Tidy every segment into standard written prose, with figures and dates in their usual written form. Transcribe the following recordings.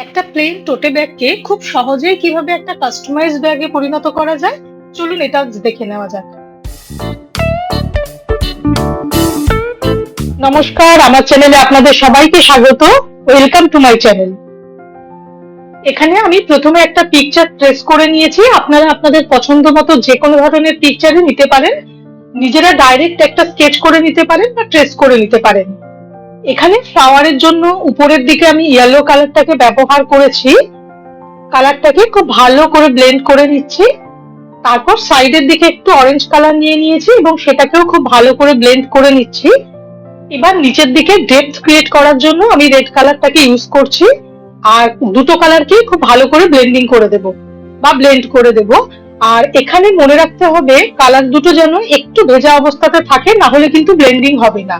একটা প্লেন টোটে ব্যাগকে খুব সহজেই কিভাবে একটা কাস্টমাইজ ব্যাগে পরিণত করা যায়, চলুন এটা দেখে নেওয়া যাক। নমস্কার, আমার চ্যানেলে আপনাদের সবাইকে স্বাগত। Welcome to my channel. এখানে আমি প্রথমে একটা পিকচার ট্রেস করে নিয়েছি। আপনারা আপনাদের পছন্দ মতো যে কোনো ধরনের পিকচারই নিতে পারেন। নিজেরা ডাইরেক্ট একটা স্কেচ করে নিতে পারেন বা ট্রেস করে নিতে পারেন। এখানে ফ্লাওয়ারের জন্য উপরের দিকে আমি ইয়েলো কালারটাকে ব্যবহার করেছি। কালারটাকে খুব ভালো করে ব্লেন্ড করে নিচ্ছি। তারপর সাইডের দিকে একটু অরেঞ্জ কালার নিয়ে নিয়েছি এবং সেটাকেও খুব ভালো করে ব্লেন্ড করে নিচ্ছি। এবার নিচের দিকে ডেপথ ক্রিয়েট করার জন্য আমি রেড কালারটাকে ইউজ করছি। আর দুটো কালারকে খুব ভালো করে ব্লেন্ডিং করে দেব বা ব্লেন্ড করে দেব। আর এখানে মনে রাখতে হবে কালার দুটো যেন একটু ভেজা অবস্থাতে থাকে, না হলে কিন্তু ব্লেন্ডিং হবে না।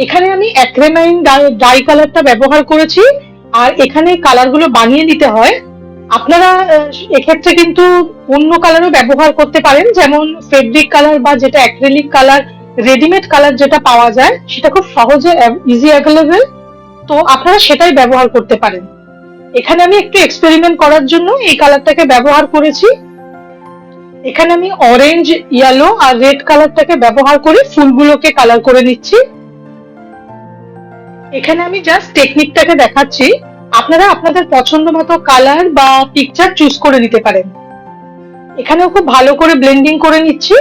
এখানে আমি অ্যাক্রিলাইন ডাই কালারটা ব্যবহার করেছি। আর এখানে কালারগুলো বানিয়ে নিতে হয়। আপনারা এক্ষেত্রে কিন্তু অন্য কালারও ব্যবহার করতে পারেন, যেমন ফেব্রিক কালার বা যেটা অ্যাক্রিলিক কালার, রেডিমেড কালার যেটা পাওয়া যায় সেটা খুব সহজে ইজি অ্যাভেলেবেল। তো আপনারা সেটাই ব্যবহার করতে পারেন। এখানে আমি একটু এক্সপেরিমেন্ট করার জন্য এই কালারটাকে ব্যবহার করেছি। এখানে আমি অরেঞ্জ, ইয়েলো আর রেড কালারটাকে ব্যবহার করে ফুলগুলোকে কালার করে নিচ্ছি। এখানে আমি জাস্ট টেকনিকটাকে দেখাচ্ছি। আপনারা আপনাদের পছন্দ মতো কালার বা পিকচার চুজ করে নিতে পারেন। এখানেও খুব ভালো করে ব্লেন্ডিং করে নিচ্ছি।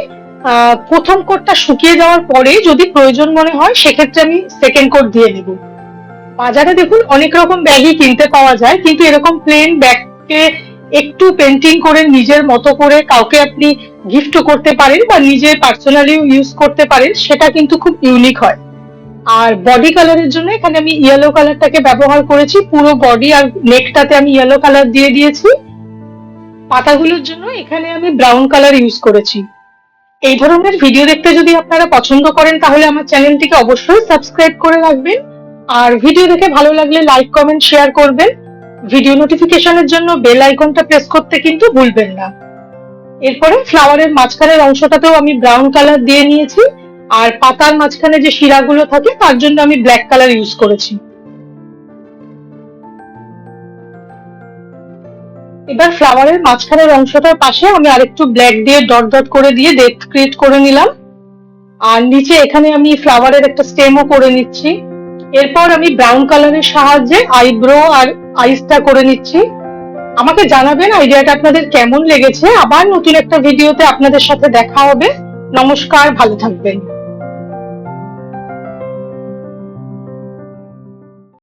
প্রথম কোটটা শুকিয়ে যাওয়ার পরে যদি প্রয়োজন মনে হয় সেক্ষেত্রে আমি সেকেন্ড কোট দিয়ে নেব। বাজারে দেখুন অনেক রকম ব্যাগই কিনতে পাওয়া যায়, কিন্তু এরকম প্লেন ব্যাগকে একটু পেন্টিং করে নিজের মতো করে কাউকে আপনি গিফট করতে পারেন বা নিজে পার্সোনালি ইউজ করতে পারেন, সেটা কিন্তু খুব ইউনিক হয়। আর বডি কালারের জন্য এখানে আমি ইয়েলো কালারটাকে ব্যবহার করেছি। পুরো বডি আর নেকটাতে আমি ইয়েলো কালার দিয়ে দিয়েছি। পাতাগুলোর জন্য এখানে আমি ব্রাউন কালার ইউজ করেছি। এই ধরনের ভিডিও দেখতে যদি আপনারা পছন্দ করেন তাহলে আমার চ্যানেলটিকে অবশ্যই সাবস্ক্রাইব করে রাখবেন। আর ভিডিও দেখে ভালো লাগলে লাইক, কমেন্ট, শেয়ার করবেন। ভিডিও নোটিফিকেশনের জন্য বেল আইকনটা প্রেস করতে কিন্তু ভুলবেন না। এরপরে ফ্লাওয়ারের মাঝখানের অংশটাতেও আমি ব্রাউন কালার দিয়ে নিয়েছি। আর পাতার মাঝখানে যে শিরাগুলো থাকে তার জন্য আমি ব্ল্যাক কালার ইউজ করেছি। এবার ফ্লাওয়ারের মাঝখানের অংশটার পাশে আমি আরেকটু ব্ল্যাক দিয়ে ডট ডট করে দিয়ে ডেপথ ক্রিয়েট করে নিলাম। আর নিচে এখানে আমি ফ্লাওয়ারের একটা স্টেমও করে নিচ্ছি। এরপর আমি ব্রাউন কালারের সাহায্যে আইব্রো আর আইসটা করে নিচ্ছি। আমাকে জানাবেন আইডিয়াটা আপনাদের কেমন লেগেছে। আবার নতুন একটা ভিডিওতে আপনাদের সাথে দেখা হবে। নমস্কার, ভালো থাকবেন।